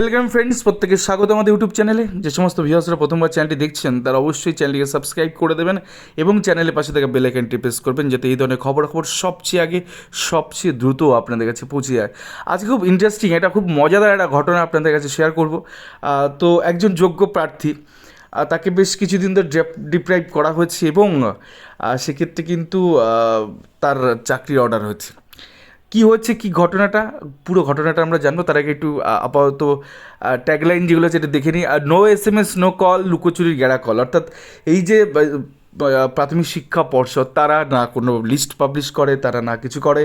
Welcome friends, প্রত্যেকে স্বাগত আমাদের ইউটিউব চ্যানেলে। যে সমস্ত ভিউয়ার্সরা প্রথমবার চ্যানেলটি দেখছেন তারা অবশ্যই চ্যানেলটিকে সাবস্ক্রাইব করে দেবেন এবং চ্যানেলের পাশে থাকা বেল আইকনটি প্রেস করবেন, যাতে এই ধরনের খবর সবচেয়ে আগে সবচেয়ে দ্রুত আপনাদের কাছে পৌঁছে যায়। আজকে খুব ইন্টারেস্টিং, এটা খুব মজাদার একটা ঘটনা আপনাদের কাছে শেয়ার করব। তো একজন যোগ্য প্রার্থী, তাকে বেশ কিছুদিন ধরে ডিপ্রাইভ করা হয়েছে এবং সেক্ষেত্রে কিন্তু তার চাকরির অর্ডার হয়েছে। কী হচ্ছে, কী ঘটনাটা, পুরো ঘটনাটা আমরা জানবো। তার আগে একটু আপাতত ট্যাগলাইন যেগুলো আছে এটা দেখে নিই। নো SMS নো কল, লুকোচুরির গেঁড়া কল। অর্থাৎ এই যে প্রাথমিক শিক্ষা পর্ষদ, তারা না কোনো লিস্ট পাবলিশ করে, তারা না কিছু করে,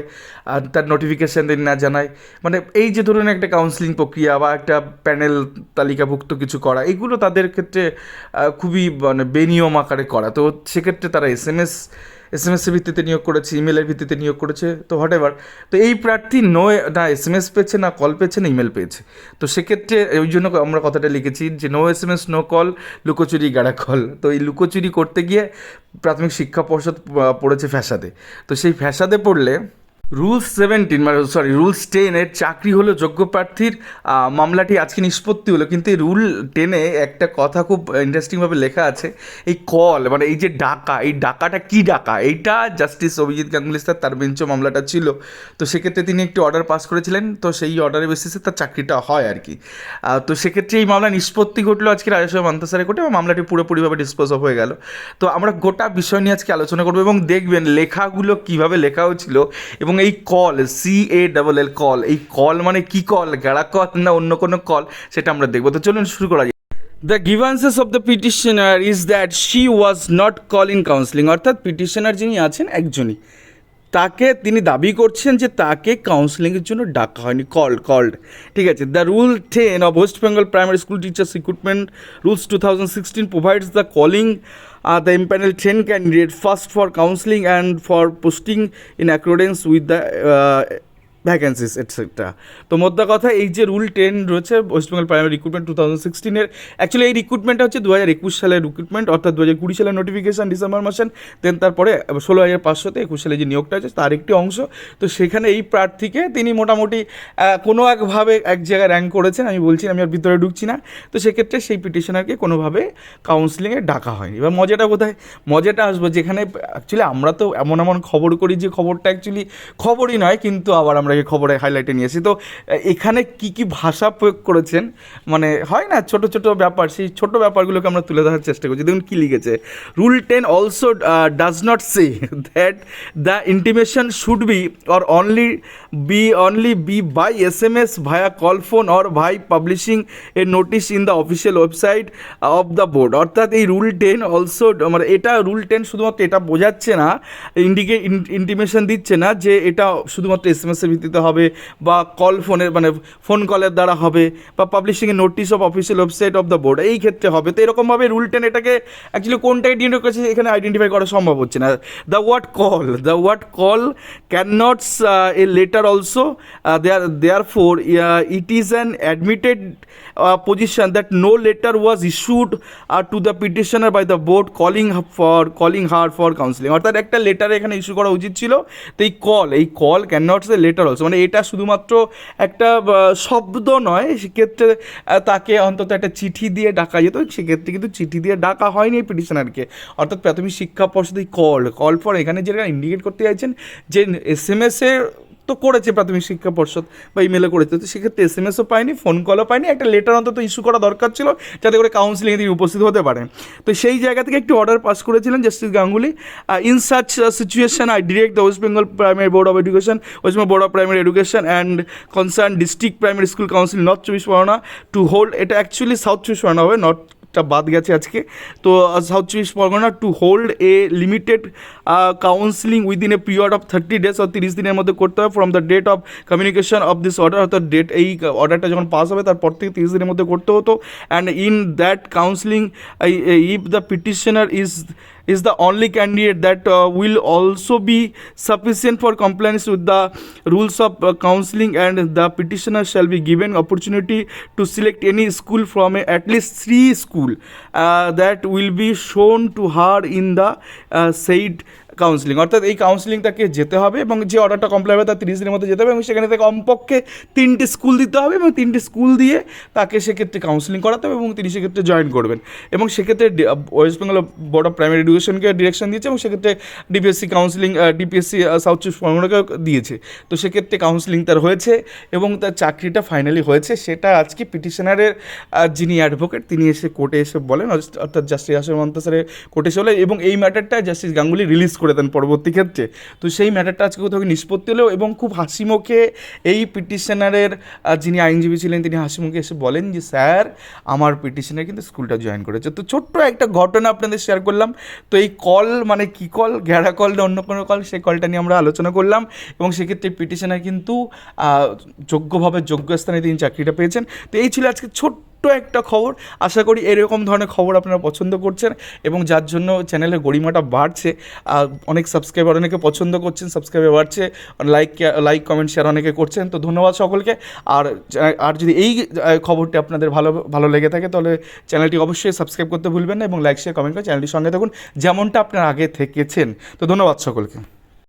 আর তার নোটিফিকেশান দিন না জানায়। মানে এই যে ধরুন একটা কাউন্সিলিং প্রক্রিয়া বা একটা প্যানেল তালিকাভুক্ত কিছু করা, এগুলো তাদের ক্ষেত্রে খুবই মানে বেনিয়ম আকারে করা। তো সেক্ষেত্রে তারা এসএমএসের ভিত্তিতে নিয়োগ করেছে, ইমেলের ভিত্তিতে নিয়োগ করেছে, তো হোয়াট এভার। তো এই প্রার্থী না SMS পেয়েছে, না কল পেয়েছে, না ইমেল পেয়েছে। তো সেক্ষেত্রে ওই জন্য আমরা কথাটা লিখেছি যে নো SMS নো কল, লুকোচুরি গাড়া কল। তো এই লুকোচুরি করতে গিয়ে প্রাথমিক শিক্ষা পর্ষদ পড়েছে ফ্যাসাদে। তো সেই ফ্যাসাদে পড়লে রুলস 10-এর চাকরি হলো যোগ্য প্রার্থীর মামলাটি আজকে নিষ্পত্তি হলো। কিন্তু এই রুল 10-এ একটা কথা খুব ইন্টারেস্টিংভাবে লেখা আছে, এই কল মানে এই যে ডাকা, এই ডাকাটা কী ডাকা, এইটা জাস্টিস অভিজিৎ গাঙ্গুলি স্যার, তার বেঞ্চে মামলাটা ছিল। তো সেক্ষেত্রে তিনি একটি অর্ডার পাস করেছিলেন, তো সেই অর্ডারের বেসিসে তার চাকরিটা হয় আর কি। তো সেক্ষেত্রে এই মামলা নিষ্পত্তি ঘটলো আজকে রাজশাহী মান্তাসারে কোর্টে, এবং মামলাটি পুরোপুরিভাবে ডিসপোজ অফ হয়ে গেল। তো আমরা গোটা বিষয় নিয়ে আজকে আলোচনা করবো এবং দেখবেন লেখাগুলো কীভাবে লেখা হয়েছিল। এবং এই কল, CALL কল, এই কল মানে কি কল, গেড়া কল না অন্য কোনো কল, সেটা আমরা দেখবো। তো চলুন শুরু করা যায়। The grievances of the petitioner is that she was not call in counselling. অর্থাৎ পিটিশনার যিনি আছেন একজনই, তাকে তিনি দাবি করছেন যে তাকে কাউন্সিলিংয়ের জন্য ডাকা হয়নি, কল্ড। ঠিক আছে। The rule 10 of West Bengal primary school teachers recruitment rules 2016 provides the calling the impaneled 10 candidate first for counseling and for posting in accordance with the vacancies etcetera. তো মোদ্দা কথা, এই যে রুল 10 রয়েছে ওয়েস্ট বেঙ্গল প্রাইমারি রিক্রুটমেন্ট 2016-এর, actually এই রিক্রুটমেন্টটা হচ্ছে 2021 সালের রিক্রুটমেন্ট, অর্থাৎ 2020 সালের নোটিফিকেশান ডিসেম্বর মাসে, দেন তারপরে 16,500-তে 21 সালে যে নিয়োগটা হচ্ছে তার একটি অংশ। তো সেখানে এই প্রার্থীকে তিনি মোটামুটি কোনো একভাবে এক জায়গায় র্যাঙ্ক করেছেন, আমি বলছি, আমি আর ভিতরে ঢুকছি না। তো সেক্ষেত্রে সেই পিটিশনারকে কোনোভাবে কাউন্সিলিংয়ে ডাকা হয়নি। এবার মজাটা কোথায়, মজাটা আসবো যেখানে অ্যাকচুয়ালি আমরা তো এমন খবর করি যে খবরটা অ্যাকচুয়ালি খবরই নয়, কিন্তু আবার আমরা এই খবরে হাইলাইটে নিয়েছি। তো এখানে কি ভাষা প্রয়োগ করেছেন, মানে হয় না ছোট ছোট ব্যাপার, সেই ছোট ব্যাপারগুলোকে আমরা তুলে ধরার চেষ্টা করছি। দেখুন কী লিখেছে, rule 10 also does not say that the intimation should be or only be by SMS via call phone or by publishing a notice in the official website of the board. অর্থাৎ এই রুল 10 অলসো মানে এটা rule 10 শুধুমাত্র এটা বোঝাচ্ছে না, intimation দিচ্ছে না যে এটা শুধুমাত্র SMS-এর ভিত্তিতে হবে বা কল ফোনের মানে ফোন কলের দ্বারা হবে বা পাবলিশিংয়ে notice of official website of the board, এই ক্ষেত্রে হবে। তো এরকমভাবে রুল 10 এটাকে অ্যাকচুয়ালি কোনটা আইডেন্টিফাই করেছে এখানে আইডেন্টিফাই করা সম্ভব হচ্ছে না। The word call can not a letter also therefore it is an admitted position that no letter was issued to the petitioner by the board calling her for counseling। অর্থাৎ একটা letter এখানে issue করা উচিত ছিল। তো এই call can not say letter also, মানে এটা শুধুমাত্র একটা শব্দ নয়, সেক্ষেত্রে তাকে অন্তত একটা চিঠি দিয়ে ডাকা যেত, সেক্ষেত্রে কিন্তু চিঠি দিয়ে ডাকা হয়নি এই পিটিশনারকে। অর্থাৎ প্রাথমিক শিক্ষা পর্ষদ এই কল ফর এখানে যেটা ইন্ডিকেট করতে চাইছেন যে SMS-এর তো করেছে প্রাথমিক শিক্ষা পর্ষদ বা ইমেলে করেছে, তো সেক্ষেত্রে SMS-ও পায়নি, ফোন কলও পায়নি, একটা লেটার অন্তত ইস্যু করা দরকার ছিল যাতে করে কাউন্সিলিংয়ে তিনি উপস্থিত হতে পারেন। তো সেই জায়গা থেকে একটি অর্ডার পাস করেছিলেন justice Ganguly. In such situation I direct the West Bengal primary board of education, West Bengal board of primary education and concern district primary school council north 24 Pargana to hold, এটা অ্যাকচুয়ালি সাউথ 24 পরগনা হবে, নর্থটা বাদ গেছে আজকে। তো south 24 Pargana to hold a limited counselling within a period of 30 days, আর 30 দিনের মধ্যে করতে হবে from the date of communication of this order. অর্থাৎ ডেট, এই অর্ডারটা যখন পাস হবে তারপর থেকে 30 দিনের মধ্যে করতে হতো। And in that counselling if the petitioner is the only candidate that will also be sufficient for compliance with the rules of counseling, and the petitioner shall be given opportunity to select any school from at least 3 schools that will be shown to her in the said counselling, অর্থাৎ এই counselling তাকে যেতে হবে এবং যে অর্ডারটা comply হবে তার 30 দিনের মধ্যে যেতে হবে এবং সেখানে তাকে কমপক্ষে 3টে স্কুল দিতে হবে এবং 3টে স্কুল দিয়ে তাকে সেক্ষেত্রে কাউন্সিলিং করাতে হবে এবং তিনি সেক্ষেত্রে জয়েন করবেন। এবং সেক্ষেত্রে West Bengal board of primary এডুকেশনকে ডিরেকশন দিয়েছে এবং সেক্ষেত্রে ডিপিএসসি কাউন্সিলিং, ডিপিএসসি সাউথ চব্বিশ পরগনাকেও দিয়েছে। তো সেক্ষেত্রে কাউন্সিলিং তার হয়েছে এবং তার চাকরিটা ফাইনালি হয়েছে। সেটা আজকে পিটিশনারের যিনি অ্যাডভোকেট তিনি এসে কোর্টে এসে বলেন, অর্থাৎ জাস্টিস আসর মন্তা স্যারের কোর্টে এসে বলেন এবং এই ম্যাটারটা জাস্টিস গাঙ্গুলি রিলিজ করে দেন পরবর্তী ক্ষেত্রে। তো সেই ম্যাটারটা আজকে কোথাও নিষ্পত্তি হলো এবং খুব হাসি মুখে এই পিটিশনারের যিনি আইনজীবী ছিলেন তিনি হাসি মুখে এসে বলেন যে স্যার আমার পিটিশনার কিন্তু স্কুলটা জয়েন করেছে। তো ছোট্ট একটা ঘটনা আপনাদের শেয়ার করলাম। তো এই কল মানে কী কল, গ্যারা কল না অন্য কোনো কল, সেই কলটা নিয়ে আমরা আলোচনা করলাম এবং সেক্ষেত্রে পিটিশনার কিন্তু যোগ্যভাবে যোগ্য স্থানে তিনি চাকরিটা পেয়েছেন। তো এই ছিল আজকে ছোট্ট একটা খবর। আশা করি এরকম ধরনের খবর আপনারা পছন্দ করছেন এবং যার জন্য চ্যানেলের গরিমাটা বাড়ছে। অনেক সাবস্ক্রাইবার অনেকে পছন্দ করছেন, সাবস্ক্রাইবার বাড়ছে, লাইক কমেন্ট শেয়ার অনেকে করছেন। তো ধন্যবাদ সকলকে। আর যদি এই খবরটি আপনাদের ভালো লেগে থাকে তাহলে চ্যানেলটি অবশ্যই সাবস্ক্রাইব করতে ভুলবেন না এবং লাইক শেয়ার কমেন্ট করে চ্যানেলটির সঙ্গে থাকুন যেমনটা আপনারা আগে থেকেছেন। তো ধন্যবাদ সকলকে।